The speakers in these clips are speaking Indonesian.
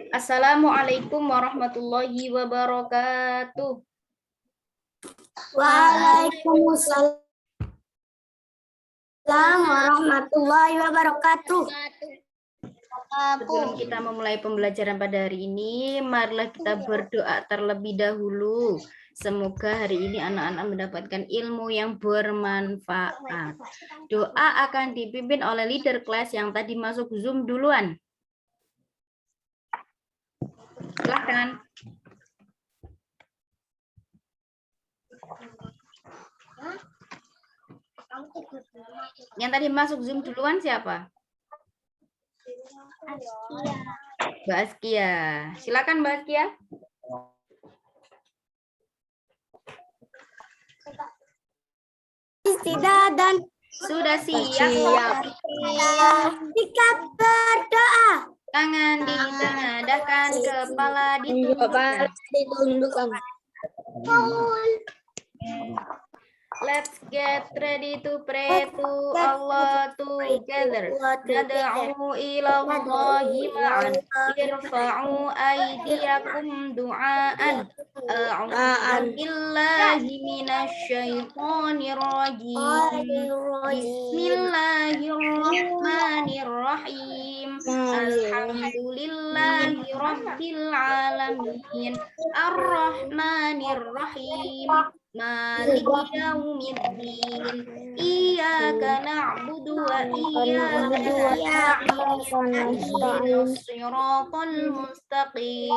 Assalamualaikum warahmatullahi wabarakatuh. Waalaikumsalam warahmatullahi wabarakatuh. Sebelum kita memulai pembelajaran pada hari ini, marilah kita berdoa terlebih dahulu. Semoga hari ini anak-anak mendapatkan ilmu yang bermanfaat. Doa akan dipimpin oleh leader kelas yang tadi masuk Zoom duluan. Silahkan. Yang tadi masuk Zoom duluan siapa? Mbak Askia. Silakan Mbak Askia. Tidak dan Sudah siap. Sikap berdoa. Tangan ditengadahkan, kepala ditundukkan. Let's get ready to pray to Allah together. Nad'u ila Allahi ma'an. Irfa'u aydiyakum du'aan. A'udzu billahi minasyaitonir rajim. Bismillahirrahmanirrahim. Alhamdulillahi rabbil alamin. Ar-Rahmanir-Rahim. Maliki yaumiddin. Iyyaka na'budu wa iyyaka nasta'in. Ihdinas siratal mustaqim.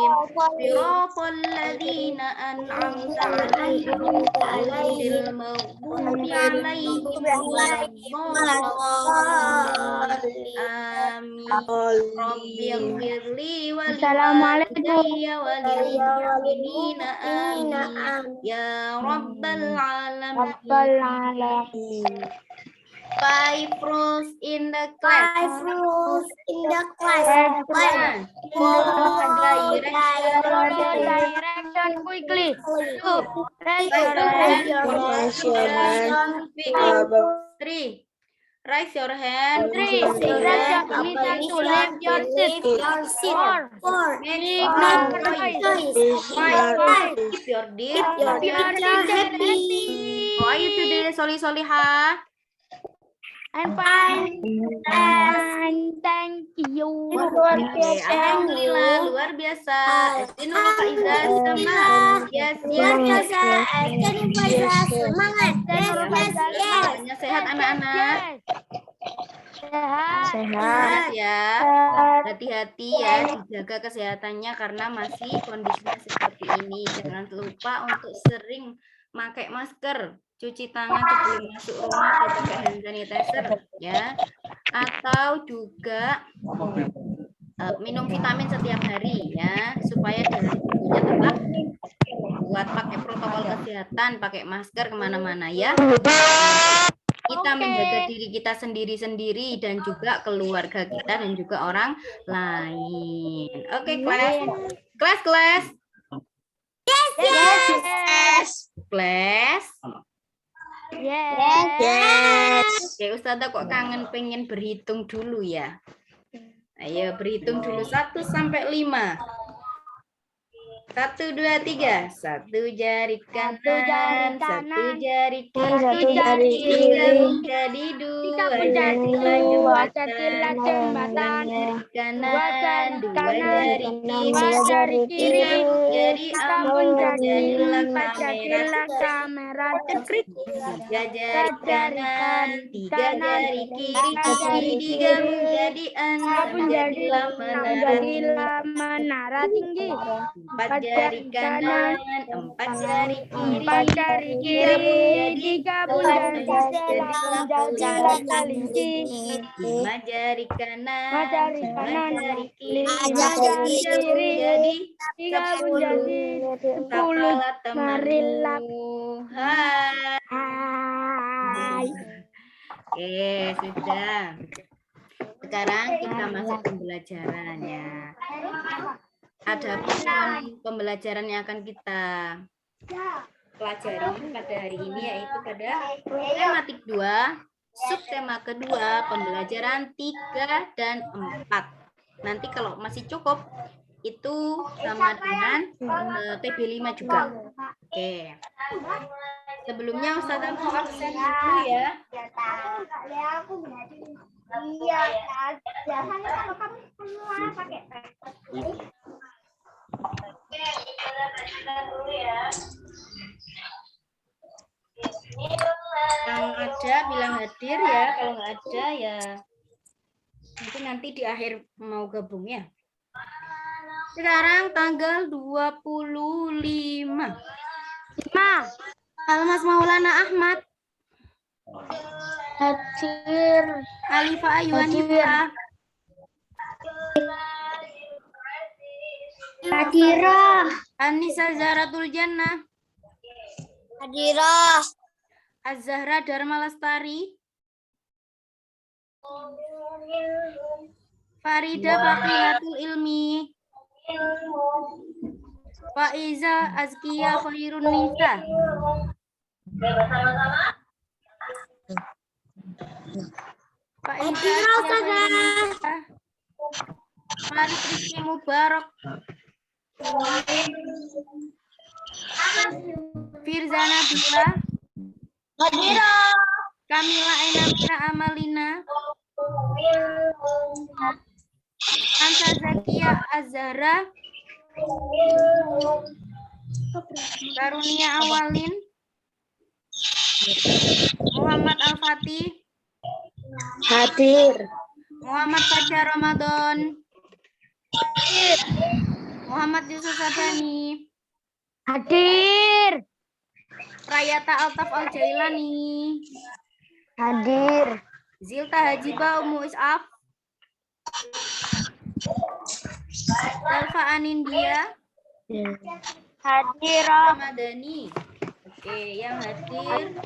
Siratal ladzina an'amta 'alaihim ghairil maghdubi alaihim waladdallin. Amin. Rabbighfirli wa liwalidayya wa lil mu'minina amin. Ya Rabbal alamin. 5 rules in the class. 5 rules in the class. Follow direction quickly. 2. Raise your hand. 3. Raise your hand. 3. Listen to lift your seat. 4. Make noise. 5. Keep your teacher happy. How are you today, Solihah? I'm fine. And thank you. Okay, alhamdulillah, luar biasa. Estinul Faiza semangat. Yes. Semuanya sehat anak-anak. Sehat ya. Hati-hati ya, dijaga kesehatannya karena masih kondisinya seperti ini. Jangan lupa untuk sering pakai masker, cuci tangan sebelum masuk rumah, pakai hand sanitizer ya. Atau juga minum vitamin setiap hari ya, supaya dalam tubuhnya tetap buat pakai protokol kesehatan, pakai masker kemana-mana ya. Kita menjaga diri kita sendiri-sendiri dan juga keluarga kita dan juga orang lain. Oke, kelas. Yes. Kelas. Yes. Oke, Ustazah kok kangen pengen berhitung dulu ya. Ayo berhitung dulu 1 sampai 5. 1, 2, 3. 1 jari kanan, 1 jari kiri, menjadi 2 jari jembatan, kanan, 2 jari kiri, jadi 4 jadilah kamera, 3 jari kanan, 3 jari kiri, 3 menjadi 6, jadilah menara tinggi. 4 jari kanan, 4 jari kiri, 3 kelinci. 5 jari kanan, 5 jari kiri, jadi 10. Sapalah temanmu. Hai. Oke, sudah. Sekarang kita masuk pembelajaran ya. Ada pembelajaran yang akan kita pelajari pada hari ini yaitu pada tematik 2 subtema kedua, pembelajaran 3 dan 4. Nanti kalau masih cukup, itu sama dengan TB5 juga. Oke. Sebelumnya Ustazah mau absen dulu ya. Iya, biasanya kalau kamu semua pakai Yang ada bilang hadir ya, kalau nggak ada ya nanti di akhir mau gabung ya. Sekarang tanggal 25. Almas Maulana Ahmad. hadir. Alifa Ayuanifah. Hadirah. Anissa Zaratul Jannah. Hadirah. Az-Zahra Dharma Lestari. Farida Faqihatul Ilmi. Faiza Azkia Khairun Nisa. Faiza Azkia Khairun Nisa. Farid Rizky Mubarak. Firzana Bila. Hadirah. Kamila Ainamira Amalina. Ansa Zakia Azhara. Karunia Awalin. Muhammad Al-Fatih. Hadir. Muhammad Fajar Ramadan. Muhammad Yusuf Sabani. Hadir. Prayata Altaf Al-Jailani. Hadir. Zilta Hajiba Umu Is'af. Alfa Anindia. Hadir. Ramadhani. Oke, yang hadir 1,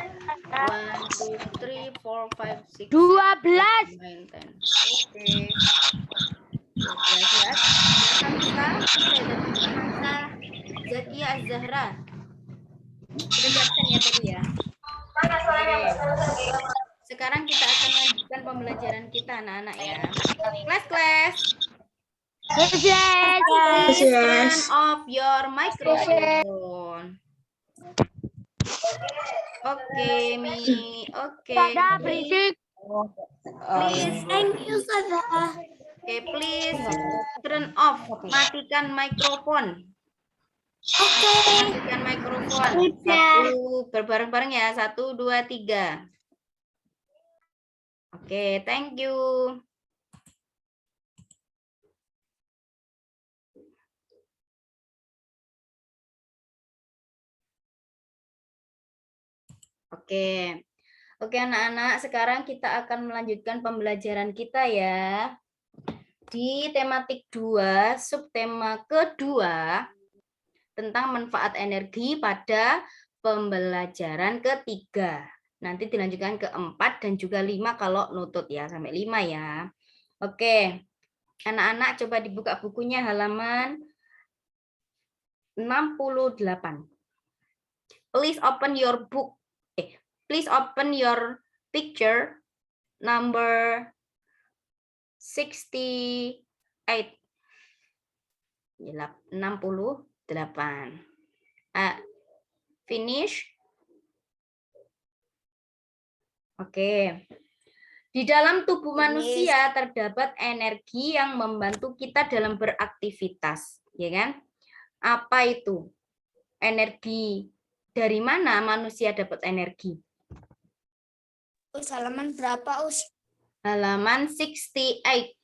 2, 3, 4, 5, 6, 12. 9, 10. Oke. Sehat. Zakia Az-Zahra. Sudah absen ya tadi ya. Oke. Sekarang kita akan lanjutkan pembelajaran kita anak-anak ya. Kelas. Please turn off your microphone. Oke, Mi. Oke. Pada berisik. Please. Thank you, Ustazah. Oke, please turn off. Matikan mikrofon. Oke. Matikan mikrofon. Berbareng-bareng ya. 1, 2, 3. Oke, thank you. Oke anak-anak, sekarang kita akan melanjutkan pembelajaran kita ya. Di tematik 2, subtema kedua tentang manfaat energi pada pembelajaran ketiga. Nanti dilanjutkan ke 4 dan juga 5 kalau nutut ya, sampai 5 ya. Oke, anak-anak coba dibuka bukunya halaman 68. Please open your book. Please open your picture number 68. 68. Finish. Oke. Di dalam tubuh manusia terdapat energi yang membantu kita dalam beraktivitas, ya kan? Apa itu? Energi. Dari mana manusia dapat energi? Halaman berapa, Us? Halaman 68.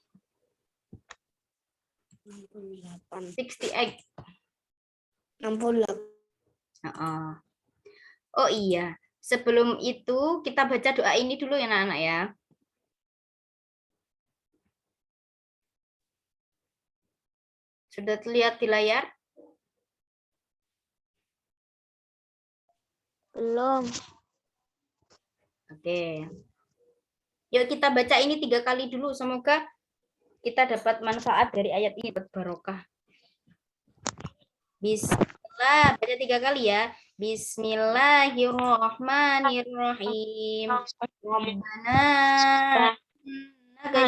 68. 68. Oh iya, sebelum itu kita baca doa ini dulu ya anak-anak ya. Sudah terlihat di layar? Belum. Oke. Yuk kita baca ini 3 kali dulu. Semoga kita dapat manfaat dari ayat ini. Barokah. Bismillah. Baca 3 kali ya. Bismillahirrahmanirrahim. Rabbana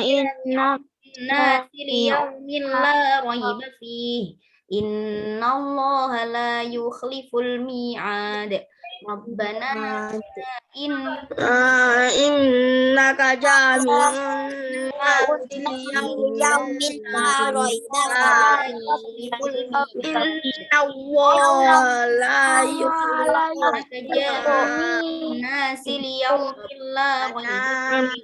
Inna nasi liyaumin la raiba fih. Innallaha la yukhliful mi'ad. Rabbana innaka jami'un yaumin la raiba fihi. Innallaha la yukhliful nasi liyaumin la raiba fih.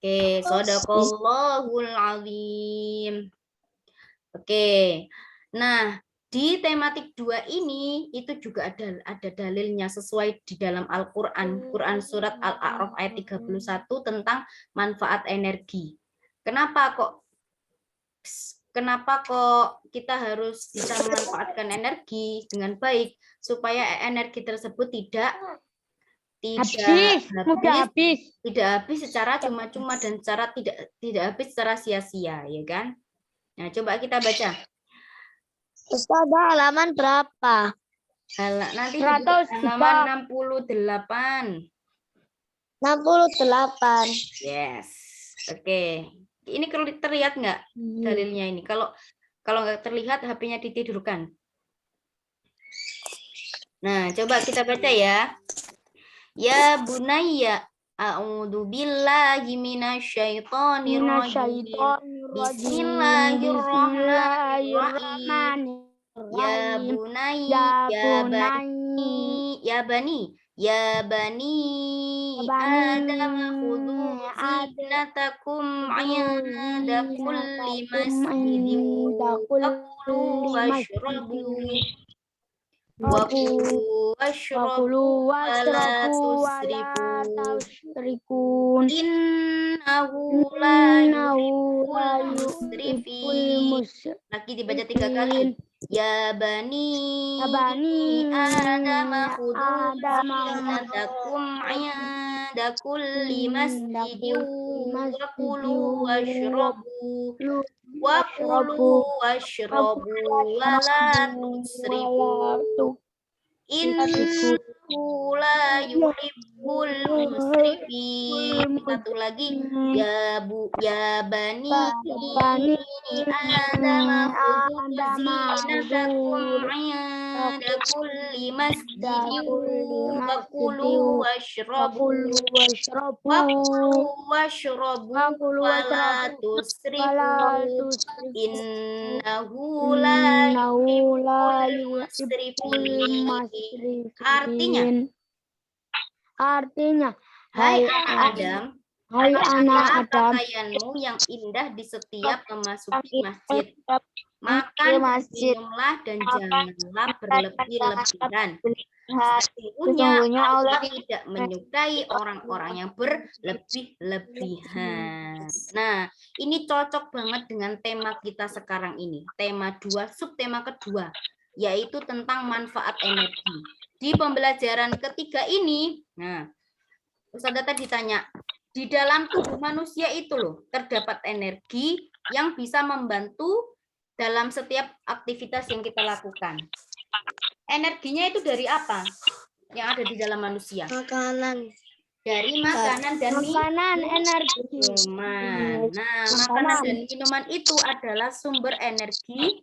Oke, shadaqallahul azim. Oke. Nah, di tematik 2 ini itu juga ada dalilnya sesuai di dalam Al-Qur'an. Quran surat Al-A'raf ayat 31 tentang manfaat energi. Kenapa kok kita harus bisa memanfaatkan energi dengan baik supaya energi tersebut tidak habis secara cuma-cuma dan tidak habis secara sia-sia, ya kan? Nah, coba kita baca. Ustaz, halaman berapa? Nanti di halaman 68. 68. Yes. Oke. Ini terlihat nggak dalilnya ini? Kalau nggak terlihat, HP-nya ditidurkan. Nah, coba kita baca ya. Ya bunayya, a'udzu billahi minasyaitonir rajim. Bismillahirrahmanirrahim. Ya bunayya, ya bani Adam khudhu zinatakum 'inda kulli masjidin wakulu washrabu wala tusrifu innahu la yuhibbul musrifin. Lagi dibaca 3 kali. Ya bani Adam khudhu zinatakum 'inda kulli masjidin wakulu washrabu wala tusrifu innahu la yuhibbul musrifin. Satu lagi. Ya bani Adam khudhu zinatakum 'inda kulli masjidin wakulu washrabu wala tusrifu innahu la yuhibbul musrifin. Artinya, hai anak Adam, pakaianmu yang indah di setiap memasuki masjid. Makan, minumlah, dan janganlah berlebih-lebihan. Sesungguhnya Allah tidak menyukai orang-orang yang berlebih-lebihan. Nah, ini cocok banget dengan tema kita sekarang ini. Tema 2, subtema kedua, yaitu tentang manfaat energi. Di pembelajaran ketiga ini, nah, Ustaz tadi ditanya, di dalam tubuh manusia itu loh, terdapat energi yang bisa membantu dalam setiap aktivitas yang kita lakukan. Energinya itu dari apa yang ada di dalam manusia? Makanan. Dari makanan dan minuman. Nah, makanan dan minuman itu adalah sumber energi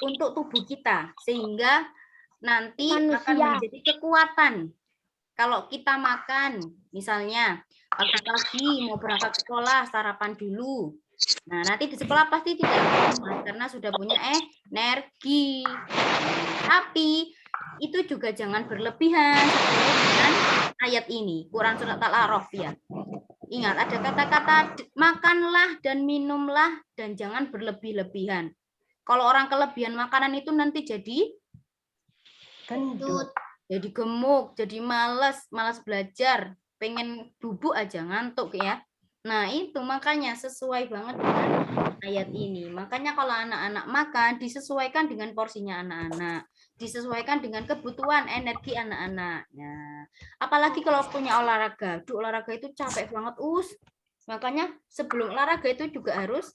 untuk tubuh kita, sehingga nanti akan menjadi kekuatan. Kalau kita makan, misalnya pagi-pagi mau berangkat sekolah, sarapan dulu. Nah, nanti di sekolah pasti tidak muat karena sudah punya energi. Tapi itu juga jangan berlebihan sesuai dengan ayat ini, Quran surat Al-A'raf ya. Ingat, ada kata-kata makanlah dan minumlah dan jangan berlebih-lebihan. Kalau orang kelebihan makanan itu nanti jadi gendut, jadi gemuk, jadi malas belajar, pengen bubuk aja, ngantuk ya. Nah, itu makanya sesuai banget dengan ayat ini. Makanya kalau anak-anak makan disesuaikan dengan porsinya anak-anak, disesuaikan dengan kebutuhan energi anak-anak. Nah, apalagi kalau punya olahraga. Olahraga itu capek banget, Makanya sebelum olahraga itu juga harus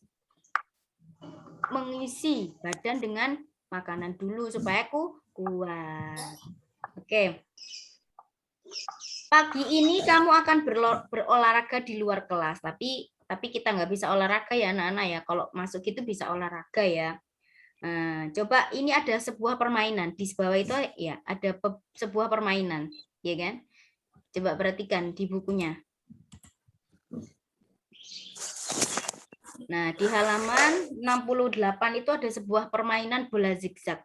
mengisi badan dengan makanan dulu supaya kuat. Oke. Pagi ini kamu akan berolahraga di luar kelas, tapi kita nggak bisa olahraga ya anak-anak ya. Kalau masuk itu bisa olahraga ya. Nah, coba ini ada sebuah permainan di bawah itu ya ada sebuah permainan, ya kan? Coba perhatikan di bukunya. Nah, di halaman 68 itu ada sebuah permainan bola zigzag.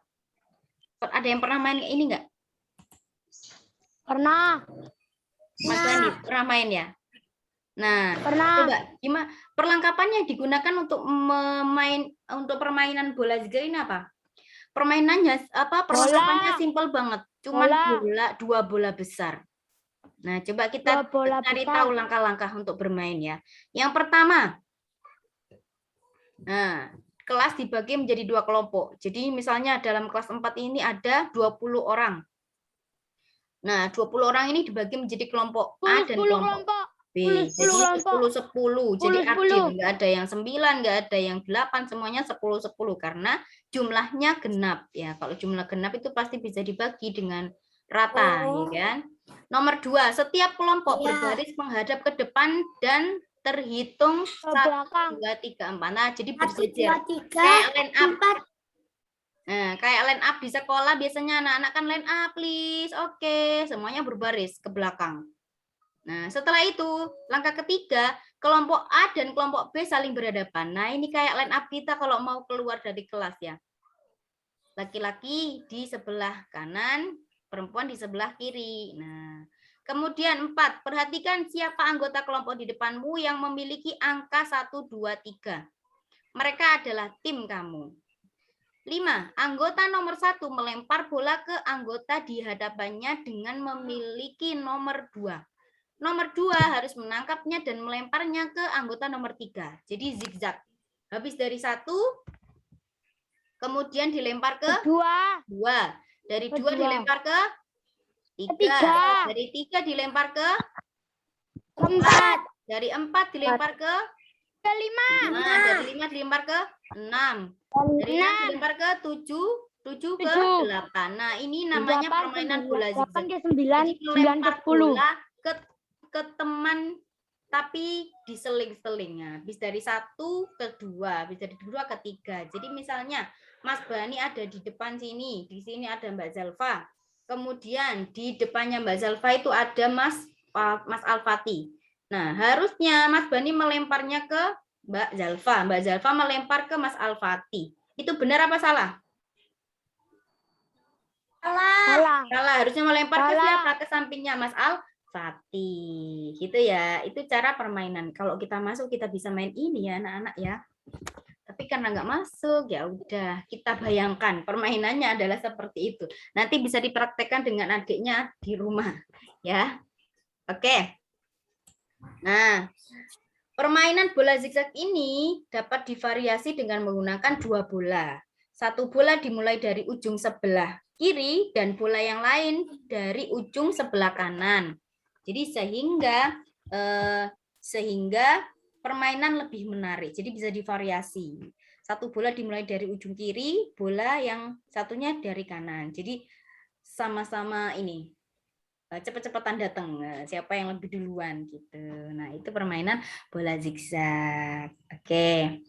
Ada yang pernah main ini enggak? Pernah. Mas Dani, pernah main ya? Nah, Pernah. coba gimana perlengkapannya digunakan untuk permainan bola zigzag ini apa? Permainannya apa? Perlengkapannya simpel banget. Cuman dua bola besar. Nah, coba kita cari tahu langkah-langkah untuk bermain ya. Yang pertama, nah, kelas dibagi menjadi 2 kelompok. Jadi misalnya dalam kelas 4 ini ada 20 orang. Nah, 20 orang ini dibagi menjadi kelompok A dan kelompok B. Jadi 10-10. Jadi adil, enggak ada yang 9, enggak ada yang 8, semuanya 10-10 karena jumlahnya genap ya. Kalau jumlah genap itu pasti bisa dibagi dengan rata, ya kan? Nomor 2, setiap kelompok berbaris menghadap ke depan dan terhitung 1, 2, 3, 4. Nah, jadi berjejer. Kayak line up. Nah, kayak line up di sekolah biasanya anak-anak kan line up, please. Oke, semuanya berbaris ke belakang. Nah, setelah itu, langkah ketiga, kelompok A dan kelompok B saling berhadapan. Nah, ini kayak line up kita kalau mau keluar dari kelas ya. Laki-laki di sebelah kanan, perempuan di sebelah kiri. Nah, kemudian 4, perhatikan siapa anggota kelompok di depanmu yang memiliki angka 1, 2, 3. Mereka adalah tim kamu. 5, anggota nomor 1 melempar bola ke anggota di hadapannya dengan memiliki nomor 2. Nomor 2 harus menangkapnya dan melemparnya ke anggota nomor 3. Jadi zigzag. Habis dari 1, kemudian dilempar ke 2. Dari 2 dilempar ke 3. Dari 3 dilempar ke 4. Dari 4 dilempar ke 5. Dari 5 dilempar ke 6. Dari 6 dilempar ke 7 ke 8. Nah, ini namanya permainan bola zigzag. Jadi melempar bola ke teman tapi diseling-seling. Habis dari 1 ke 2, habis dari 2 ke 3. Jadi misalnya Mas Bani ada di depan sini, di sini ada Mbak Zalfa. Kemudian di depannya Mbak Zalfa itu ada Mas Alfati. Nah, harusnya Mas Bani melemparnya ke Mbak Zalfa. Mbak Zalfa melempar ke Mas Alfati. Itu benar apa salah? Salah. Salah. Harusnya melempar ke siapa? Ke sampingnya Mas Alfati. Gitu ya. Itu cara permainan. Kalau kita masuk kita bisa main ini ya anak-anak ya. Tapi karena nggak masuk, ya udah kita bayangkan permainannya adalah seperti itu. Nanti bisa dipraktekkan dengan adiknya di rumah, ya. Oke. Nah, permainan bola zigzag ini dapat divariasi dengan menggunakan 2 bola. 1 bola dimulai dari ujung sebelah kiri dan bola yang lain dari ujung sebelah kanan. Jadi sehingga permainan lebih menarik. Jadi bisa divariasi. 1 bola dimulai dari ujung kiri, bola yang satunya dari kanan. Jadi sama-sama ini cepet-cepetan datang. Siapa yang lebih duluan gitu. Nah, itu permainan bola zigzag. Oke.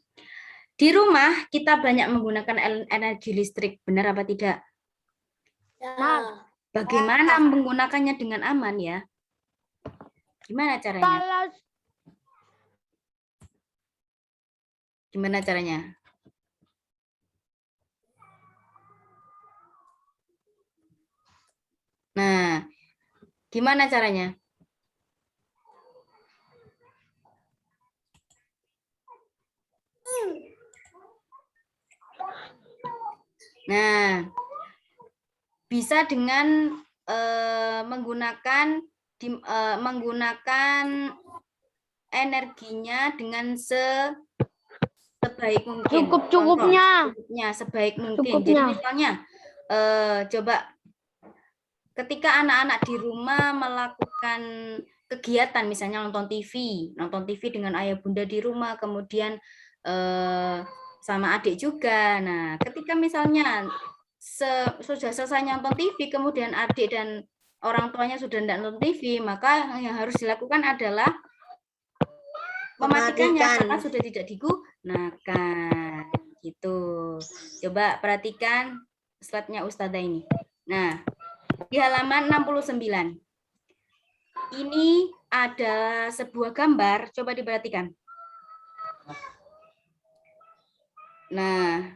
Di rumah kita banyak menggunakan energi listrik, benar apa tidak? Nah, bagaimana menggunakannya dengan aman ya? Gimana caranya? Gimana caranya? Nah, gimana caranya? Nah, bisa dengan menggunakan energinya dengan sebaik mungkin. Cukupnya. Sebaik mungkin. Jadi misalnya, coba ketika anak-anak di rumah melakukan kegiatan, misalnya nonton TV dengan ayah bunda di rumah, kemudian sama adik juga. Nah, ketika misalnya sudah selesai nonton TV, kemudian adik dan orang tuanya sudah tidak nonton TV, maka yang harus dilakukan adalah mematikannya karena sudah tidak digunakan. Gitu. Coba perhatikan slide-nya Ustazah ini. Nah, di halaman 69. Ini ada sebuah gambar, coba diperhatikan. Nah,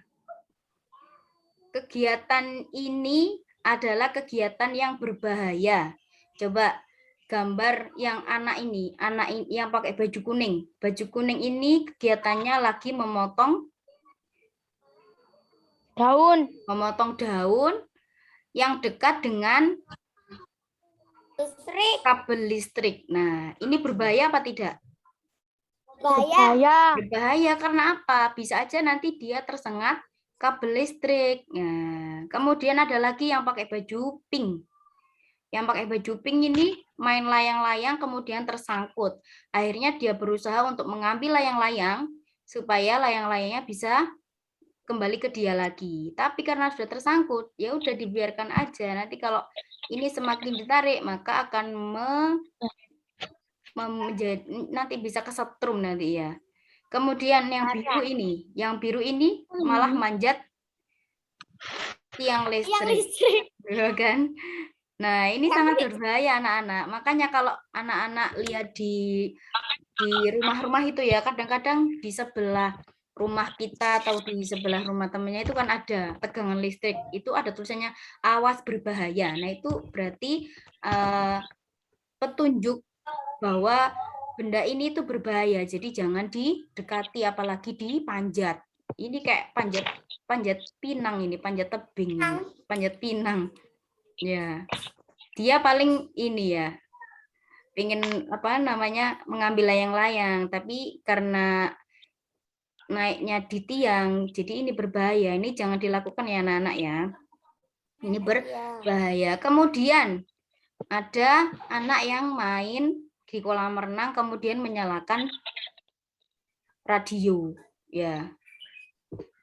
kegiatan ini adalah kegiatan yang berbahaya. Coba gambar yang anak ini yang pakai baju kuning. Baju kuning ini kegiatannya lagi memotong daun yang dekat dengan kabel listrik. Nah, ini berbahaya apa tidak? Berbahaya karena apa? Bisa aja nanti dia tersengat kabel listrik. Nah, kemudian ada lagi yang pakai baju pink. Yang pakai baju pink ini main layang-layang kemudian tersangkut. Akhirnya dia berusaha untuk mengambil layang-layang supaya layang-layangnya bisa kembali ke dia lagi. Tapi karena sudah tersangkut, ya udah dibiarkan aja. Nanti kalau ini semakin ditarik, maka akan nanti bisa kesetrum nanti ya. Kemudian yang biru ini malah manjat tiang listrik. Ya kan? Nah, ini sangat berbahaya anak-anak. Makanya kalau anak-anak lihat di rumah-rumah itu ya, kadang-kadang di sebelah rumah kita atau di sebelah rumah temannya itu kan ada tegangan listrik. Itu ada tulisannya awas berbahaya. Nah, itu berarti petunjuk bahwa benda ini itu berbahaya. Jadi jangan didekati apalagi dipanjat. Ini kayak panjat pinang ini, panjat tebing, panjat pinang. Ya. Dia paling ini ya. Pengen mengambil layang-layang, tapi karena naiknya di tiang, jadi ini berbahaya. Ini jangan dilakukan ya anak-anak ya. Ini berbahaya. Kemudian ada anak yang main di kolam renang kemudian menyalakan radio. Ya.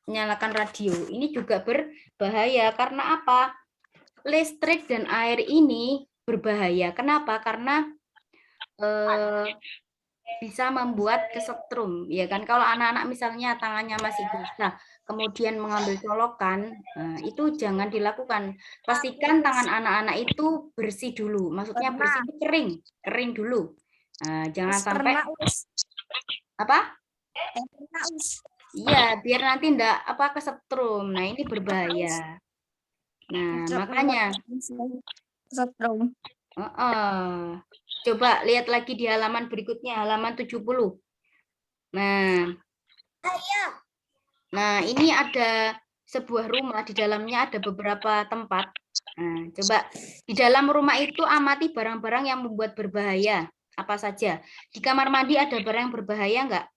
Menyalakan radio. Ini juga berbahaya karena apa? Listrik dan air ini berbahaya. Kenapa? Karena bisa membuat kesetrum, ya kan? Kalau anak-anak misalnya tangannya masih basah, kemudian mengambil colokan, itu jangan dilakukan. Pastikan tangan anak-anak itu bersih dulu. Maksudnya bersih itu kering dulu. Jangan sampai apa? Iya, biar nanti enggak kesetrum. Nah, ini berbahaya. Nah, makanya coba lihat lagi di halaman berikutnya, halaman 70. Nah, ini ada sebuah rumah, di dalamnya ada beberapa tempat. Nah, coba di dalam rumah itu amati barang-barang yang membuat berbahaya. Apa saja? Di kamar mandi ada barang yang berbahaya enggak?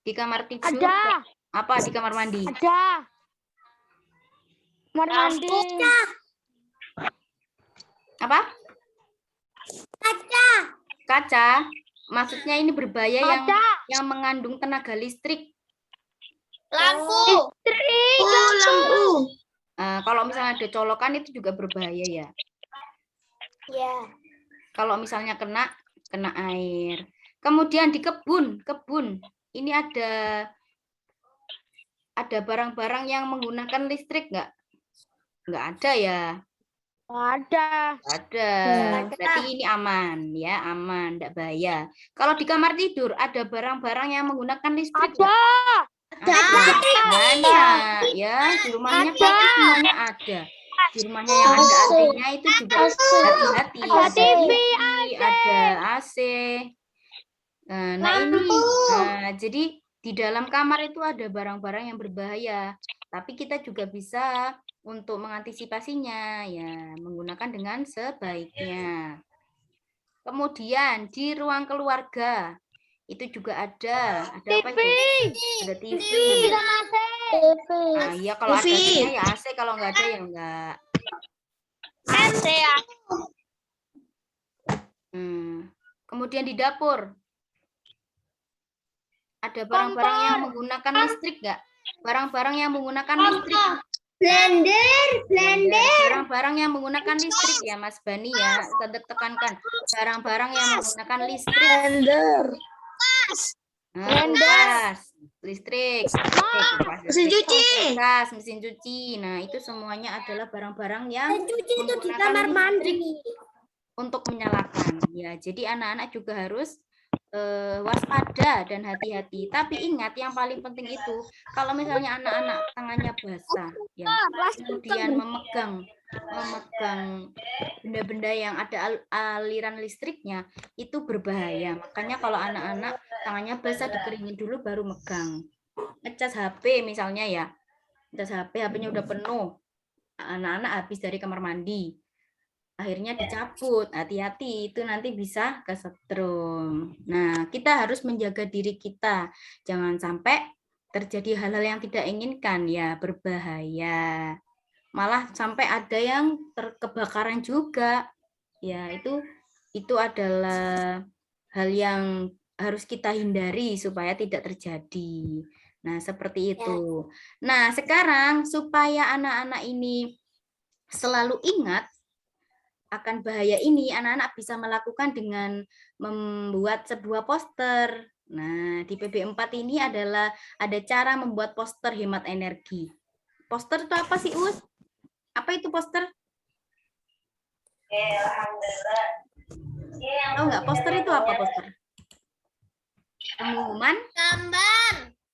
Di kamar tidur? Ada. Apa di kamar mandi? Ada. Kamar mandi. Apa? Kaca. Maksudnya ini berbahaya yang mengandung tenaga listrik. Lampu. Kalau misalnya ada colokan itu juga berbahaya ya. Ya. Kalau misalnya kena air. Kemudian di kebun ini ada barang-barang yang menggunakan listrik nggak? Nggak ada ya. Ada. Berarti ini aman ya, aman, enggak bahaya. Kalau di kamar tidur ada barang-barang yang menggunakan listrik. Banyak ya, di rumahnya pasti semuanya ada. Di rumahnya yang ada AC-nya itu juga hati-hati. Ada TV, ada AC. Nah, ini jadi di dalam kamar itu ada barang-barang yang berbahaya. Tapi kita juga bisa untuk mengantisipasinya ya menggunakan dengan sebaiknya. Kemudian di ruang keluarga itu juga ada apa itu? Ada TV. Nah, ya kalau ada AC-nya ya AC, kalau nggak ada ya enggak. AC ya. Kemudian Kemudian di dapur. Ada barang-barang yang menggunakan listrik nggak? Barang-barang yang menggunakan listrik. Blender. Barang-barang yang menggunakan listrik ya Mas Bani ya. Kita tekankan. Barang-barang yang menggunakan listrik. Blender. Kulkas, listrik. Mesin cuci. Kulkas, mesin cuci. Nah, itu semuanya adalah barang-barang yang Cuci itu di menggunakan kamar mandi. listrik untuk menyalakan. Ya, jadi anak-anak juga harus waspada dan hati-hati. Tapi ingat yang paling penting itu kalau misalnya anak-anak tangannya basah, ya, kemudian memegang benda-benda yang ada aliran listriknya itu berbahaya. Makanya kalau anak-anak tangannya basah dikeringin dulu baru megang. Ngecas HP misalnya ya, ngecas HP-nya udah penuh, anak-anak habis dari kamar mandi. Akhirnya dicabut, hati-hati itu nanti bisa kesetrum. Nah, kita harus menjaga diri kita, jangan sampai terjadi hal-hal yang tidak inginkan ya, berbahaya. Malah sampai ada yang kebakaran juga. Ya, itu adalah hal yang harus kita hindari supaya tidak terjadi. Nah, seperti itu. Nah, sekarang supaya anak-anak ini selalu ingat akan bahaya ini, anak-anak bisa melakukan dengan membuat sebuah poster. Nah, di PB4 ini adalah ada cara membuat poster hemat energi. Poster itu apa sih, Us? Apa itu poster? Tahu nggak poster itu apa poster? Pengumuman?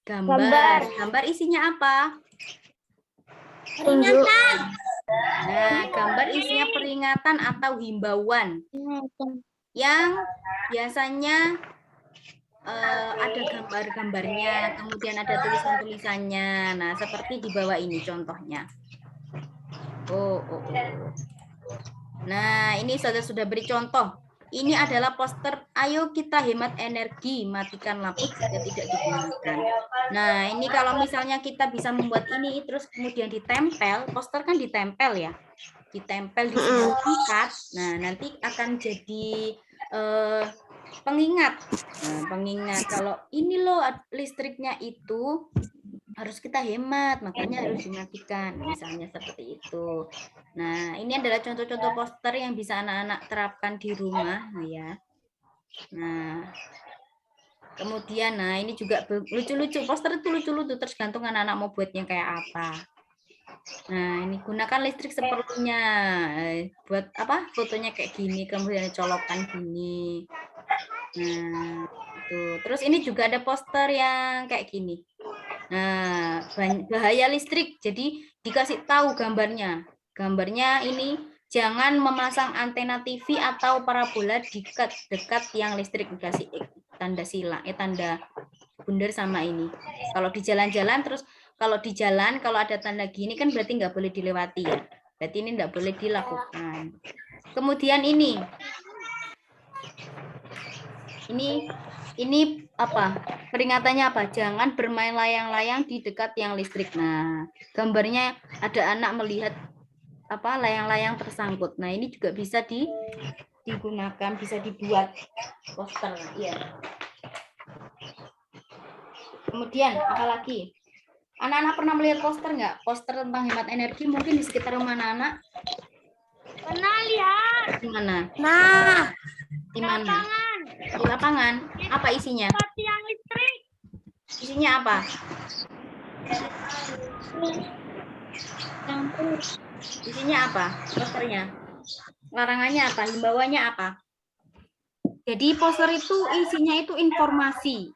Gambar isinya apa? Peringatan. Nah, gambar isinya peringatan atau himbauan yang biasanya ada gambar-gambarnya, kemudian ada tulisan-tulisannya. Nah, seperti di bawah ini contohnya. Nah, ini saya sudah beri contoh. Ini adalah poster, ayo kita hemat energi, matikan lampu jika tidak digunakan. Nah, ini kalau misalnya kita bisa membuat ini, terus kemudian ditempel, poster kan ditempel ya, ditempel di sertifikat. Nah, nanti akan jadi pengingat. Nah, pengingat kalau ini loh listriknya itu harus kita hemat, makanya harus dimatikan, misalnya seperti itu. Nah, ini adalah contoh-contoh poster yang bisa anak-anak terapkan di rumah, ya. Nah, kemudian, nah ini juga lucu-lucu, poster itu lucu-lucu, tergantung anak-anak mau buatnya kayak apa. Nah, ini gunakan listrik seperlunya, buat apa? Fotonya kayak gini, kemudian colokan gini. Nah, itu. Terus ini juga ada poster yang kayak gini. Nah, bahaya listrik. Jadi dikasih tahu gambarnya. Gambarnya ini jangan memasang antena TV atau parabola dekat yang listrik, dikasih tanda silang, tanda bundar sama ini. Kalau di jalan-jalan terus kalau di jalan kalau ada tanda gini kan berarti nggak boleh dilewati ya. Berarti ini nggak boleh dilakukan. Kemudian ini apa? Peringatannya apa? Jangan bermain layang-layang di dekat yang listrik. Nah, gambarnya ada anak melihat apa layang-layang tersangkut. Nah, ini juga bisa digunakan, bisa dibuat poster. Ya. Kemudian apa lagi? Anak-anak pernah melihat poster nggak? Poster tentang hemat energi mungkin di sekitar rumah anak-anak? Pernah lihat. Di mana? Nah, Di mana? Di lapangan. Apa isinya? Tiang listrik. Isinya apa? Isinya apa? Posternya. Larangannya apa? Himbauannya apa? Jadi poster itu isinya itu informasi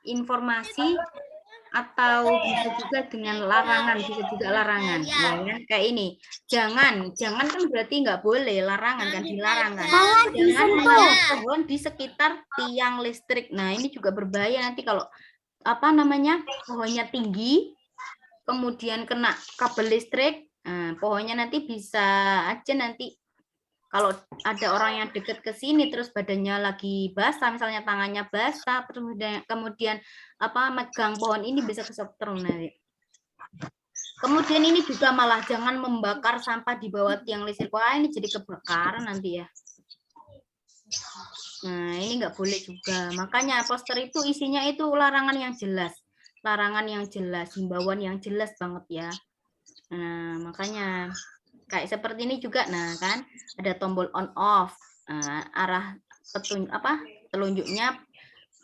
atau bisa juga dengan larangan, bisa juga larangan. Ya kan? Kayak ini. Jangan kan berarti nggak boleh, larangan kan, dilarang kan. Jangan menanam pohon di sekitar tiang listrik. Nah, ini juga berbahaya nanti kalau apa namanya? Pohonnya tinggi, kemudian kena kabel listrik, nah, pohonnya nanti bisa aja nanti kalau ada orang yang dekat ke sini terus badannya lagi basah, misalnya tangannya basah, kemudian apa megang pohon ini bisa kesetrum nanti. Kemudian ini juga malah jangan membakar sampah di bawah tiang listrik. Wah, ini jadi kebakaran nanti ya. Nah, ini nggak boleh juga. Makanya poster itu isinya itu larangan yang jelas. Larangan yang jelas, himbauan yang jelas banget ya. Nah, makanya kayak seperti ini juga. Nah, kan ada tombol on off. Arah telunjuknya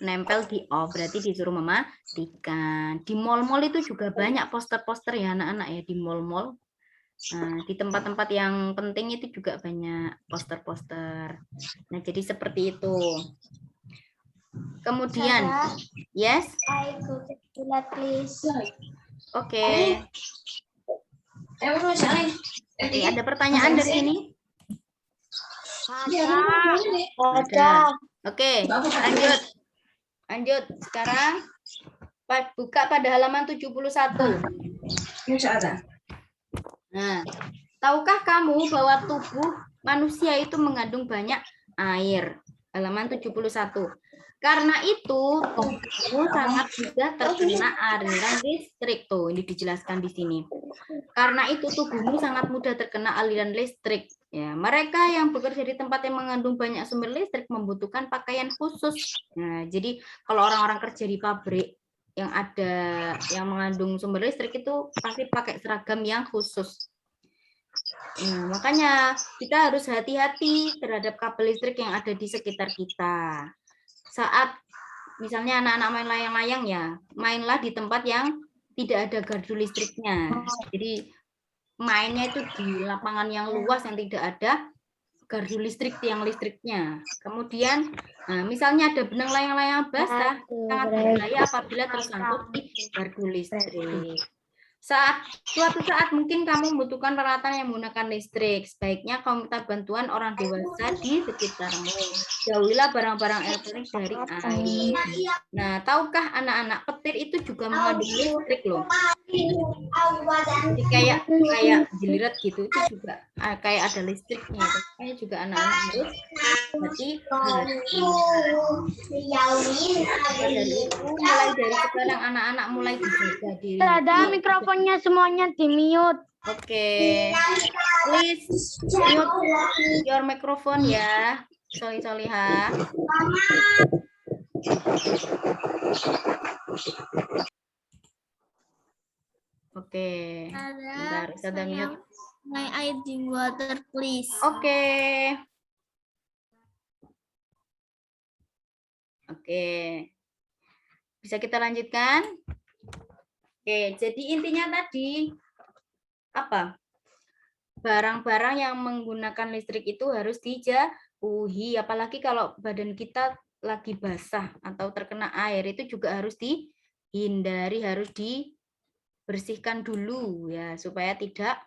nempel di off, berarti disuruh mematikan. Di mall-mall itu juga banyak poster-poster ya anak-anak ya, di mall-mall. Nah, di tempat-tempat yang penting itu juga banyak poster-poster. Nah, jadi seperti itu. Kemudian, yes? I go to toilet, please. Oke. Oke, ada pertanyaan dari sini? Ada. Oke, lanjut. Lanjut. Sekarang buka pada halaman 71. Nah, tahukah kamu bahwa tubuh manusia itu mengandung banyak air? Halaman 71. Karena itu, tubuhmu sangat mudah terkena aliran listrik. Tuh, ini dijelaskan di sini. Karena itu, tubuhmu sangat mudah terkena aliran listrik. Ya, mereka yang bekerja di tempat yang mengandung banyak sumber listrik membutuhkan pakaian khusus. Nah, jadi kalau orang-orang kerja di pabrik yang mengandung sumber listrik itu pasti pakai seragam yang khusus. Nah, makanya kita harus hati-hati terhadap kabel listrik yang ada di sekitar kita. Saat misalnya anak-anak main layang-layang ya, mainlah di tempat yang tidak ada gardu listriknya. Jadi mainnya itu di lapangan yang luas yang tidak ada gardu listriknya. Kemudian, misalnya ada benang layang-layang basah, sangat berbahaya apabila tersangkut di gardu listrik. Suatu saat mungkin kamu membutuhkan peralatan yang menggunakan listrik. Sebaiknya kamu minta bantuan orang dewasa di sekitarmu. Jauhilah barang-barang elektronik dari air. Nah, tahukah anak-anak petir itu juga mengandung listrik loh. Jadi kayak jeliret gitu itu juga kayak ada listriknya. Makanya juga anak-anak harus hati-hati. Mulai dari sekarang anak-anak mulai dijaga diri. Ada mikrofonnya semuanya di mute. Oke. Please mute your microphone ya. Soliha. Oke. Bentar, ada mute. My I drink water, please. Oke. Oke. Bisa kita lanjutkan? Oke, jadi intinya tadi apa? Barang-barang yang menggunakan listrik itu harus dijauhi, apalagi kalau badan kita lagi basah atau terkena air itu juga harus dihindari, harus dibersihkan dulu ya supaya tidak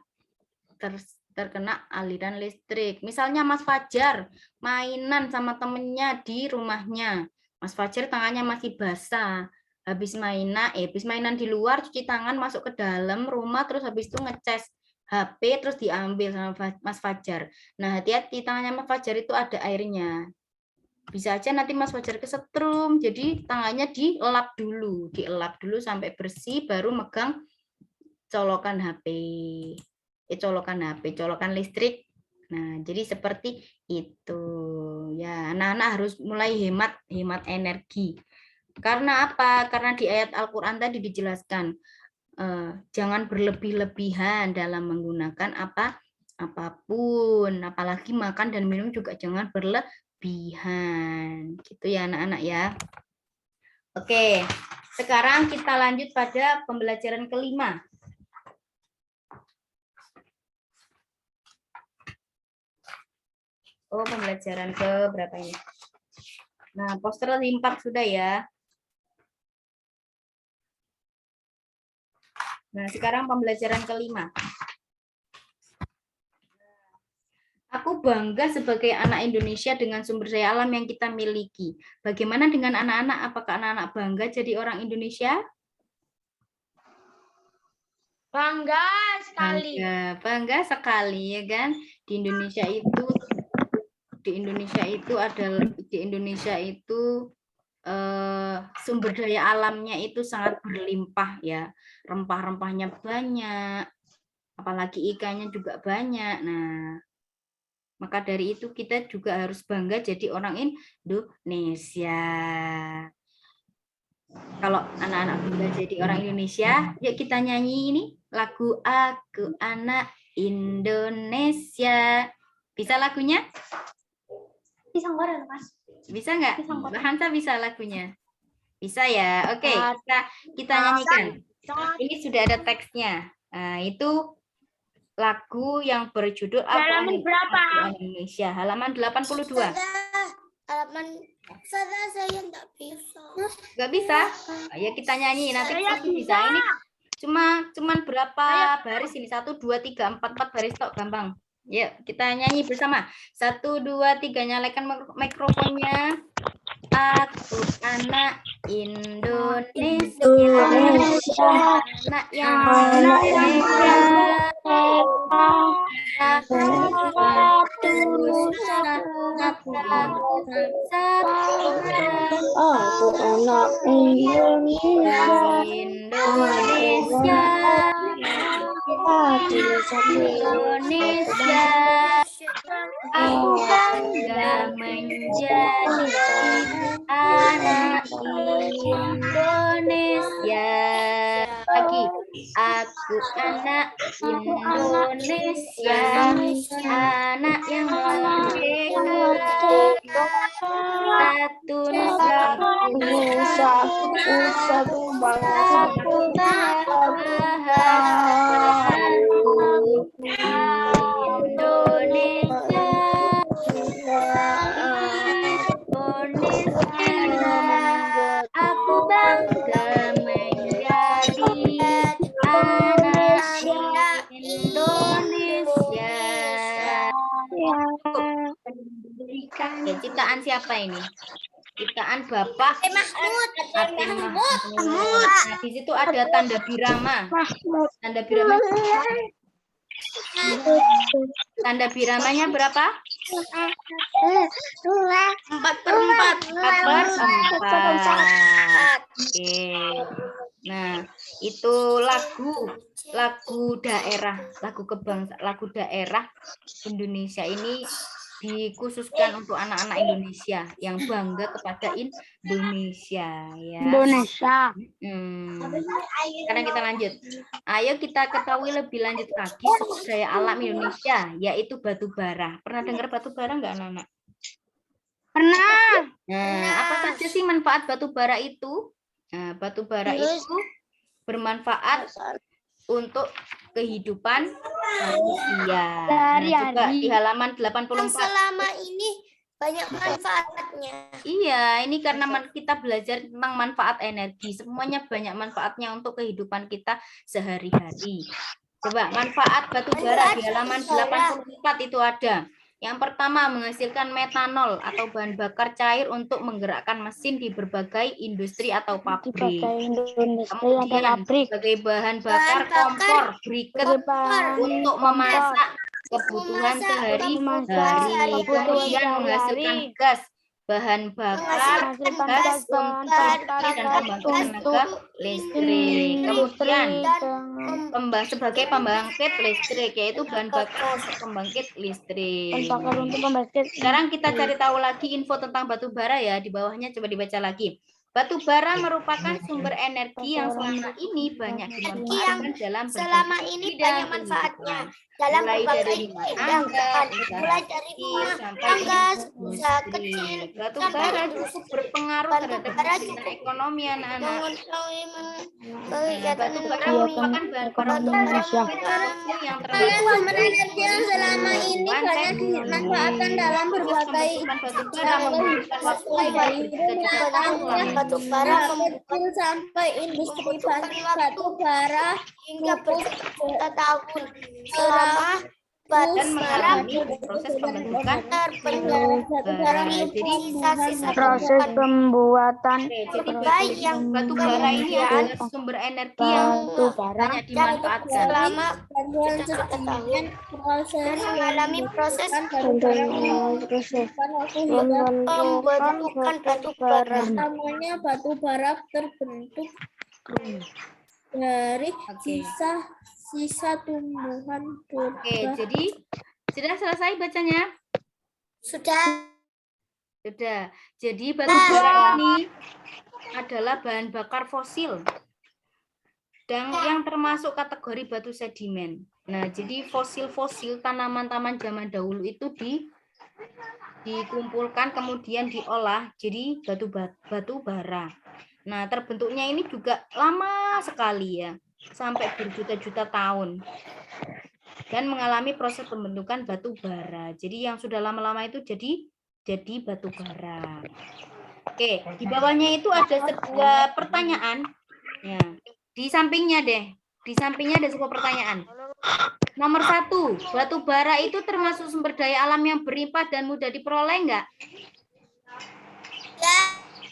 terkena aliran listrik. Misalnya Mas Fajar mainan sama temennya di rumahnya. Mas Fajar tangannya masih basah. Habis mainan di luar, cuci tangan, masuk ke dalam rumah, terus habis itu ngecas HP, terus diambil sama Mas Fajar. Nah, hati-hati, tangannya Mas Fajar itu ada airnya. Bisa aja nanti Mas Fajar kesetrum, jadi tangannya dielap dulu sampai bersih, baru megang colokan HP. Colokan listrik. Nah, jadi seperti itu. Ya, anak-anak harus mulai hemat energi. Karena apa? Karena di ayat Al-Qur'an tadi dijelaskan jangan berlebih-lebihan dalam menggunakan apapun, apalagi makan dan minum juga jangan berlebihan. Gitu ya anak-anak ya. Oke, sekarang kita lanjut pada pembelajaran kelima. Oh, pembelajaran ke berapa ini? Nah, poster 4 sudah ya. Nah, sekarang pembelajaran kelima. Aku bangga sebagai anak Indonesia dengan sumber daya alam yang kita miliki. Bagaimana dengan anak-anak? Apakah anak-anak bangga jadi orang Indonesia? Bangga sekali. Bangga sekali ya kan? Di Indonesia itu sumber daya alamnya itu sangat berlimpah ya. Rempah-rempahnya banyak, apalagi ikannya juga banyak. Nah, Maka dari itu kita juga harus bangga jadi orang Indonesia. Kalau anak-anak bangga jadi orang Indonesia, yuk kita nyanyi ini lagu Aku Anak Indonesia. Bisa lagunya? Pisang goreng, Mas. Bisa nggak? Mbak Hansa bisa lagunya? Bisa ya. Oke, kita nyanyikan. Ini sudah ada teksnya. Nah, itu lagu yang berjudul Halaman berapa? Aku Anak Indonesia, halaman 82. Halaman saya enggak bisa. Nggak bisa? Ya kita nyanyi nanti pasti bisa. Ini cuman berapa baris ini? 1 2 3 4 4 baris tok, gampang. Yuk kita nyanyi bersama. 1 2 3, nyalakan mikrofonnya. Aku anak Indonesia, anak yang Aku anak Indonesia. Indonesia, aku bangga menjadi anak Indonesia. Lagi, aku anak Indonesia, anak yang merdeka. Satu Nusa, satu bangsa, Indonesia, aku bangga menjadi anak Indonesia. Ya, ciptaan siapa ini? Ciptaan Bapak Atin Mahmud. Nah, di situ ada tanda birama. Tanda birama. Tanda biramanya berapa? 4/4. 4/4. Oke. Nah, itu lagu daerah, lagu daerah Indonesia ini dikhususkan untuk anak-anak Indonesia yang bangga kepada Indonesia ya. Indonesia. Sekarang kita lanjut. Ayo kita ketahui lebih lanjut lagi sumber daya alam Indonesia, yaitu batu bara. Pernah dengar batu bara nggak anak-anak? Pernah. Nah, apa saja sih manfaat batu bara itu? Nah, batu bara itu bermanfaat untuk kehidupan manusia. Nah, coba di halaman 84. Selama ini banyak manfaatnya. Iya, ini karena kita belajar tentang manfaat energi. Semuanya banyak manfaatnya untuk kehidupan kita sehari-hari. Coba manfaat batu bara di halaman 84 itu ada. Yang pertama, menghasilkan metanol atau bahan bakar cair untuk menggerakkan mesin di berbagai industri atau pabrik. Kemudian sebagai bahan bakar kompor briket untuk memasak kebutuhan sehari-hari. Kemudian menghasilkan gas bahan bakar, gas untuk dan pembangkit tenaga listrik. Kemudian sebagai pembangkit listrik, yaitu bahan bakar untuk pembangkit listrik. Sekarang kita cari tahu lagi info tentang batu bara ya, di bawahnya coba dibaca lagi. Batu bara merupakan sumber energi yang selama ini banyak dimanfaatkan dalam selama ini banyak manfaatnya dalam berbagai bidang, mulai dari rumah tangga usaha kecil. Batu bara cukup berpengaruh terhadap ekonomi anak-anak. Batu bara merupakan bahan bakar yang energi yang selama ini banyak dimanfaatkan dalam berbagai batu bara kecil sampai industri batu bara hingga berjuta tahun selama batu bara proses pembentukan jadi Proses pembuatan lebih baik yang batu bara ini adalah sumber energi yang banyak dimanfaatkan selama proses mengalami proses pembentukan batu bara. namanya batu bara terbentuk dari sisa tumbuhan purba. Oke, jadi Sudah selesai bacanya? Sudah. Sudah. Jadi batu bara ini adalah bahan bakar fosil dan yang termasuk kategori batu sedimen. Nah, jadi fosil-fosil tanaman-tanaman zaman dahulu itu dikumpulkan kemudian diolah jadi batu bara. Nah, terbentuknya ini juga lama sekali ya, sampai berjuta-juta tahun. Dan mengalami proses pembentukan batu bara. Jadi yang sudah lama-lama itu jadi batu bara. Oke, di bawahnya itu ada sebuah pertanyaan. Ya, di sampingnya deh. Di sampingnya ada sebuah pertanyaan. Nomor 1, batu bara itu termasuk sumber daya alam yang berlimpah dan mudah diperoleh enggak? Ya.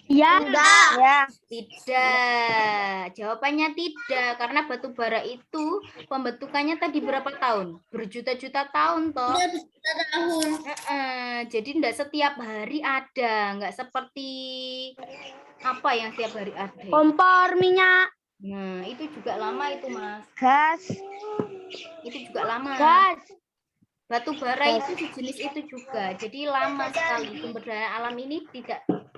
Ya. Tidak. Jawabannya tidak, karena batu bara itu pembentukannya tadi berapa tahun? Berjuta-juta tahun toh. Jadi enggak setiap hari ada, enggak seperti apa yang setiap hari ada. Kompor minyak. Nah, itu juga lama itu, Mas. Gas. Itu juga lama. Gas. Batu bara itu sejenis itu juga. Jadi lama sekali. Sumber daya alam ini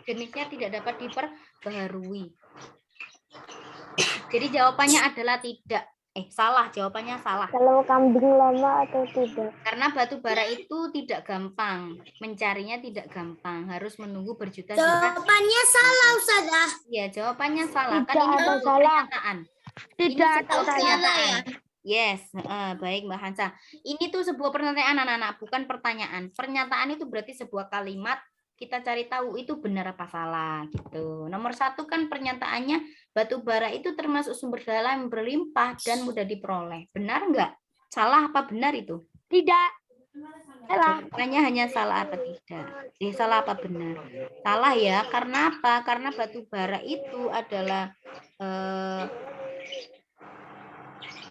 jenisnya tidak dapat diperbaharui. Jadi jawabannya adalah tidak. Salah. Jawabannya salah. Kalau kambing lama atau tidak? Karena batu bara itu tidak gampang. Mencarinya tidak gampang. Harus menunggu berjuta-juta. Jawabannya salah, Ustazah. Iya, jawabannya salah. Tidak Kan ini ada sebuah salah. pernyataan. Tidak Ini ada sebuah salah. pernyataan. Yes, baik Mbak Hansa. Ini tuh sebuah pernyataan anak-anak, bukan pertanyaan. Pernyataan itu berarti sebuah kalimat. Kita cari tahu itu benar apa salah gitu. Nomor 1 kan pernyataannya batu bara itu termasuk sumber daya alam yang berlimpah dan mudah diperoleh. Benar enggak? Salah apa benar itu? Tidak. Salah. Jawabannya hanya salah apa tidak. Salah apa benar? Salah ya. Karena apa? Karena batu bara itu adalah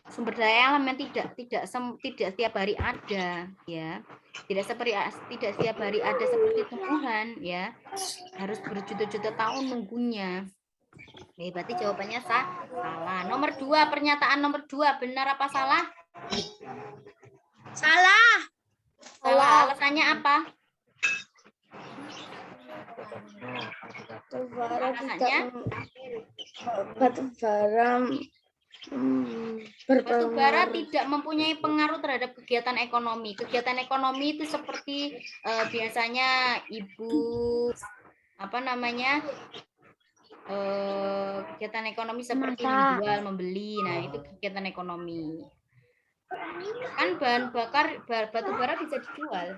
sumber daya alam yang tidak setiap hari ada ya, tidak setiap hari ada seperti tumbuhan ya, harus berjuta-juta tahun nunggunya. Berarti jawabannya salah. Nomor 2, pernyataan nomor 2 benar apa salah? Salah. Salah. Alasannya apa? Batu bara tidak mempunyai pengaruh terhadap kegiatan ekonomi. Kegiatan ekonomi itu seperti biasanya kegiatan ekonomi seperti menjual, membeli. Nah, itu kegiatan ekonomi. Kan bahan bakar batu bara bisa dijual.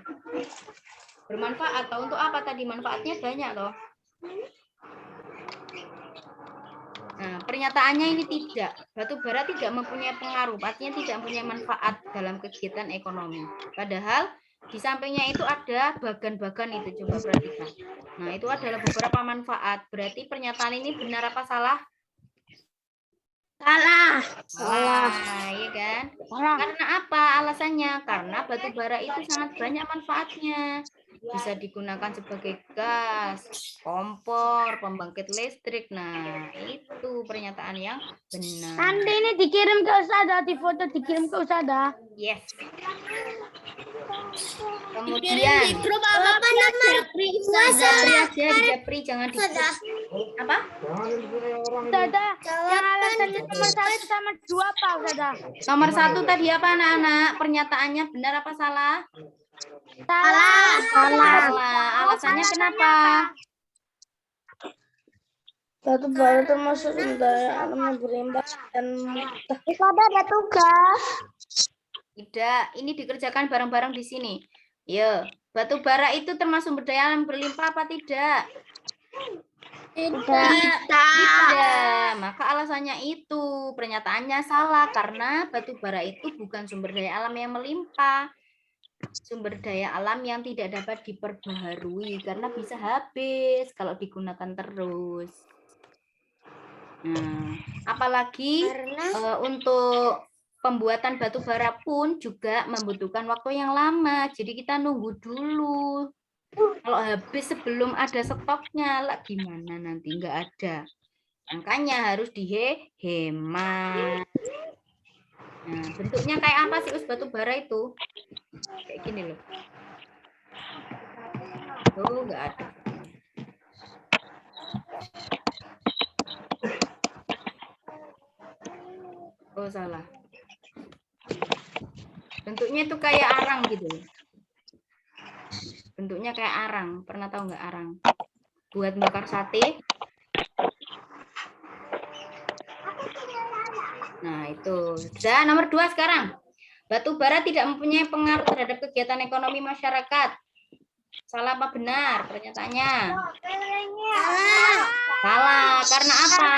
Bermanfaat atau untuk apa tadi? Manfaatnya banyak loh. Nah, pernyataannya ini tidak. Batu bara tidak mempunyai pengaruh, artinya tidak mempunyai manfaat dalam kegiatan ekonomi. Padahal di sampingnya itu ada bagan-bagan itu, coba perhatikan. Nah, itu adalah beberapa manfaat. Berarti pernyataan ini benar apa salah? Salah. Salah, iya kan? Karena apa alasannya? Karena batu bara itu sangat banyak manfaatnya. Bisa digunakan sebagai gas, kompor, pembangkit listrik. Nah, itu pernyataan yang benar. Nanti ini dikirim ke Ustazah, di foto dikirim ke Ustazah. Yes. Kemudian Di grup apa nomor? Japri aja di Japri, jangan di apa? Ustazah, yang alasannya nomor 1 sama 2 apa Ustazah? Nomor 1 tadi apa anak-anak? Pernyataannya benar apa salah? Salah. Salah. Alasannya kenapa? Batu bara termasuk sumber daya alam yang berlimpah dan mudah. Ada tugas. Tidak, ini dikerjakan bareng-bareng di sini. Ya, batu bara itu termasuk sumber daya alam berlimpah apa tidak? Tidak. Maka alasannya itu pernyataannya salah karena batu bara itu bukan sumber daya alam yang melimpah. Sumber daya alam yang tidak dapat diperbaharui karena bisa habis kalau digunakan terus. Nah, apalagi untuk pembuatan batu bara pun juga membutuhkan waktu yang lama. Jadi kita nunggu dulu. Kalau habis sebelum ada stoknya, lah gimana nanti nggak ada. Makanya harus dihemat. Nah, bentuknya kayak apa sih batu bara itu? Kayak gini loh. Tuh, nggak ada. Oh, salah. Bentuknya itu kayak arang gitu. Bentuknya kayak arang. Pernah tahu nggak arang? Buat bakar sate. Nah, itu. Sudah, nomor 2 sekarang. Batu bara tidak mempunyai pengaruh terhadap kegiatan ekonomi masyarakat. Salah apa benar pernyataannya? Salah. Karena apa?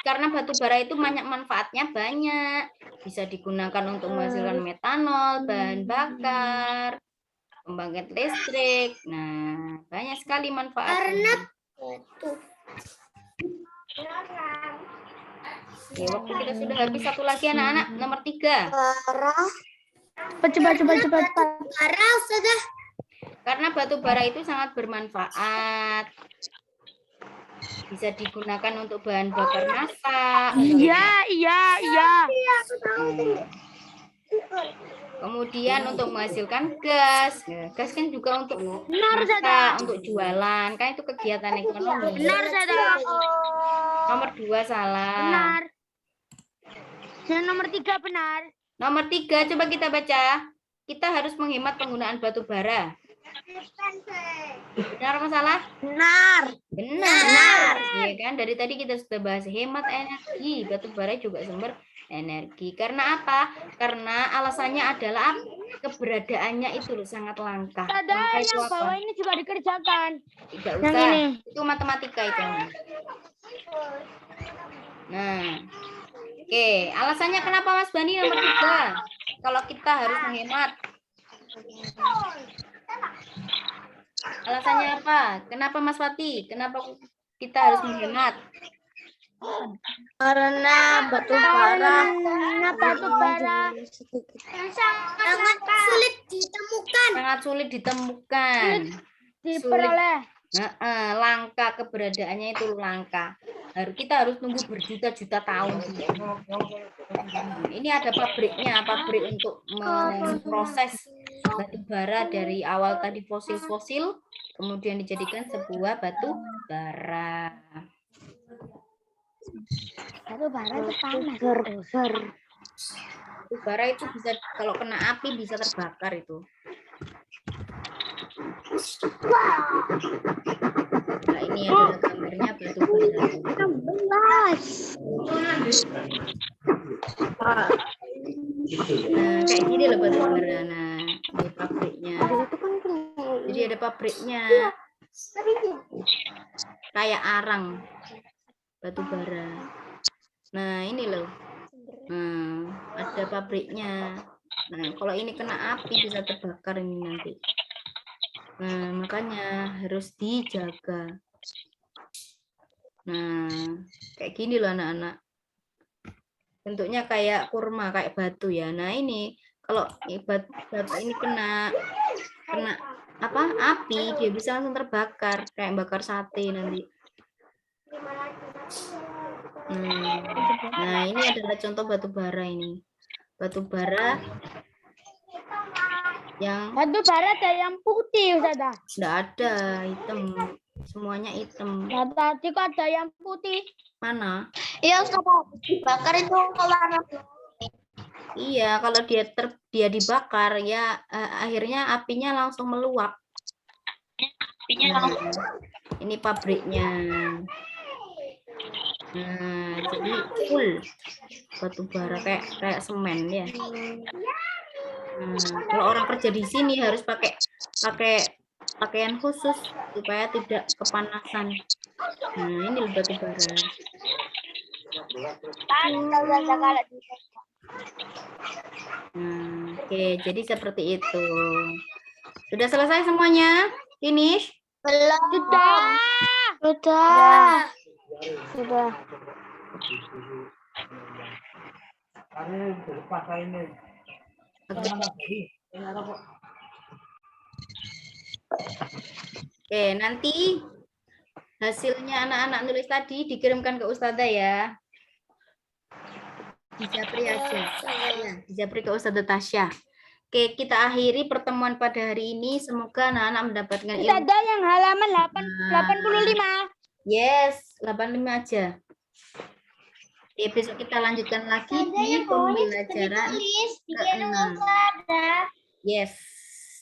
Karena batu bara itu banyak manfaatnya, banyak. Bisa digunakan untuk menghasilkan metanol, bahan bakar, pembangkit listrik. Nah, banyak sekali manfaatnya. Oke, waktu kita sudah habis. Satu lagi anak-anak, nomor 3. Cepat. Karena batu bara itu sangat bermanfaat. Bisa digunakan untuk bahan bakar masak. Iya. Kemudian untuk menghasilkan gas. Ya, gas kan juga untuk masak, untuk jualan. Kan itu kegiatan ekonomi. Benar, Sada. Nomor 2 salah. Benar. Dan nomor 3 benar. Nomor 3 coba kita baca. Kita harus menghemat penggunaan batu bara. Benar apa salah? Benar. Iya kan? Dari tadi kita sudah bahas hemat energi. Batu bara juga sumber energi. Karena apa? Karena alasannya adalah keberadaannya itu loh sangat langka. Sada, Langka itu yang apa? bawah ini juga dikerjakan. Tidak Yang usah. ini. Itu matematika itu. Nah. Oke, alasannya kenapa Mas Bani nomor 3? Kalau kita harus menghemat. Alasannya apa? Kenapa Mas Wati? Kenapa kita harus menghemat? Karena batu bara sangat sulit ditemukan. Sangat sulit ditemukan. Diperoleh. Langka, keberadaannya itu langka. Kita harus tunggu berjuta-juta tahun. Ini ada pabriknya, pabrik untuk memproses batu bara dari awal tadi fosil-fosil, kemudian dijadikan sebuah batu bara. Batu bara itu panas. Batu bara itu bisa kalau kena api bisa terbakar itu. Nah, ini adalah gambarnya batu bara. Nah, kayak gini loh batu bara. Nah, ini pabriknya. Jadi ada pabriknya. Kayak arang batu bara. Nah, ini loh. Nah, ada pabriknya. Nah, kalau ini kena api bisa terbakar ini nanti. Nah, makanya harus dijaga. Nah, kayak gini loh anak-anak. Bentuknya kayak kurma, kayak batu ya. Nah, ini kalau batu ini kena apa? Api, dia bisa langsung terbakar, kayak bakar sate nanti. Nah, ini adalah contoh batu bara ini. Batu bara yang Batu bara ada yang putih, Sada. enggak ada, hitam. Semuanya hitam. Nah, tadi kok ada yang putih. Mana? Iya, kalau dibakar itu warna. Iya, kalau dia dibakar ya akhirnya apinya langsung meluap. Nah, ini pabriknya. Nah, jadi full batu bara kayak semen ya. Kalau orang kerja di sini harus pakai pakaian khusus supaya tidak kepanasan. Nah, ini loh batu bara. Oke, jadi seperti itu. Sudah selesai semuanya? Finish? Belum. Sudah. Oke, nanti hasilnya anak-anak nulis tadi dikirimkan ke Ustazah ya. dijapri aja. Ya, dijapri ke Ustazah Tasya. Oke, kita akhiri pertemuan pada hari ini. Semoga anak-anak mendapatkan ilmu. Ustazah yang halaman 85. Yes, 85 aja. Oke, besok kita lanjutkan lagi di pembelajaran ke-6. Yes,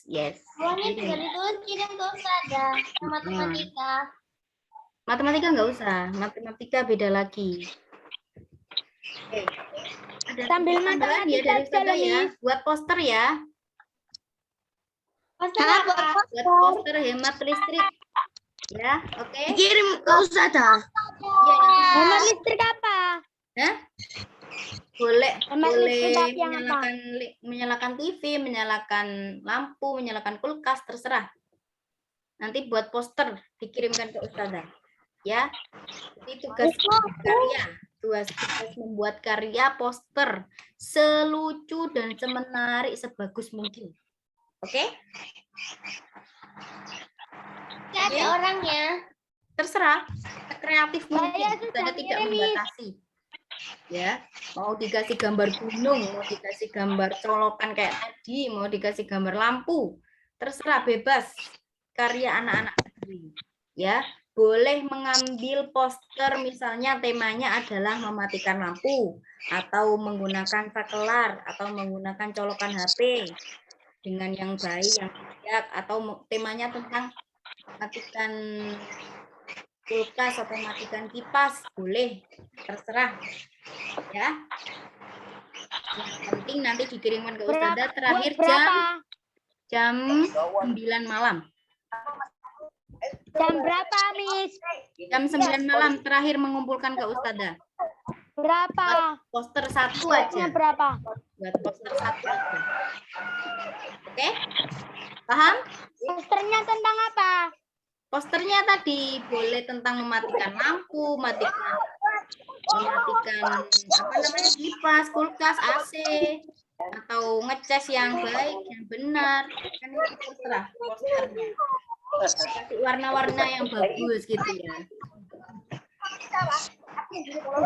yes. Bawahnya juga ditulis kirim ke Ustazah. Matematika. Matematika nggak usah, matematika beda lagi. Oke. Ada Sambil tambahan ya dari Ustazah ya, buat poster ya. Buat poster hemat listrik. Ya, oke. Kirim ke Ustazah. Ya, Hemat listrik apa? boleh Hemat listrik apa yang apa? menyalakan TV, menyalakan lampu, menyalakan kulkas, terserah. Nanti buat poster dikirimkan ke Ustazah. Ya, itu tugas karya. Tugas membuat karya poster selucu dan semenarik sebagus mungkin. Oke? Ada orangnya. Terserah, kreatif mungkin. Saya Ustazah sudah tidak ngirim, membatasi. Ya, mau dikasih gambar gunung, mau dikasih gambar colokan kayak tadi, mau dikasih gambar lampu, terserah, bebas. Karya anak-anak sendiri. Ya, boleh mengambil poster, misalnya temanya adalah mematikan lampu, atau menggunakan sakelar, atau menggunakan colokan HP dengan yang baik, yang bijak, atau temanya tentang matikan kulkas atau matikan kipas, boleh, terserah. Ya. Yang penting nanti dikirimkan ke Ustazah terakhir jam 9 malam. Jam berapa, Miss? Jam 9 malam terakhir mengumpulkan ke Ustazah. Berapa? Poster 1 aja. Berapa? Buat poster 1 aja. Oke? Paham? Posternya tentang apa? Posternya tadi boleh tentang mematikan lampu, mematikan apa namanya, kipas, kulkas, AC, atau ngecas yang baik, yang benar. Kan itu terserah posternya. Kasih warna-warna yang bagus gitu ya.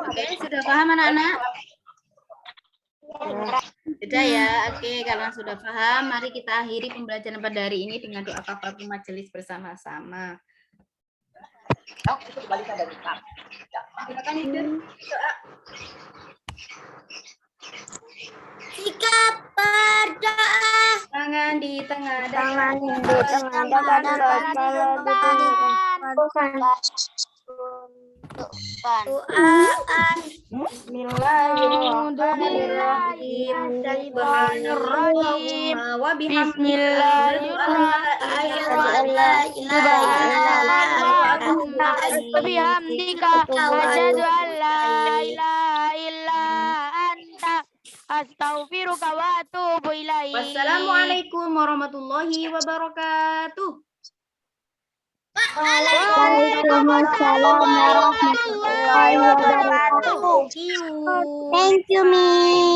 Oke, sudah paham anak-anak? Sudah ya. Oke, kalau sudah paham, mari kita akhiri pembelajaran pada hari ini dengan doa kafaratul majelis bersama-sama. Silakan doa. Sikap berdoa. Tangan di tengah, Tangan di tengah Doaan. Bismillahirrahmanirrahim. Bismillahirrahmanirrahim. Wa bihamdika asyhadu an la ilaha illa anta astaghfiruka wa atubu ilaik. Wassalamualaikum warahmatullahi wabarakatuh. Waalaikumsalam warahmatullahi wabarakatuh. Thank you, Miss.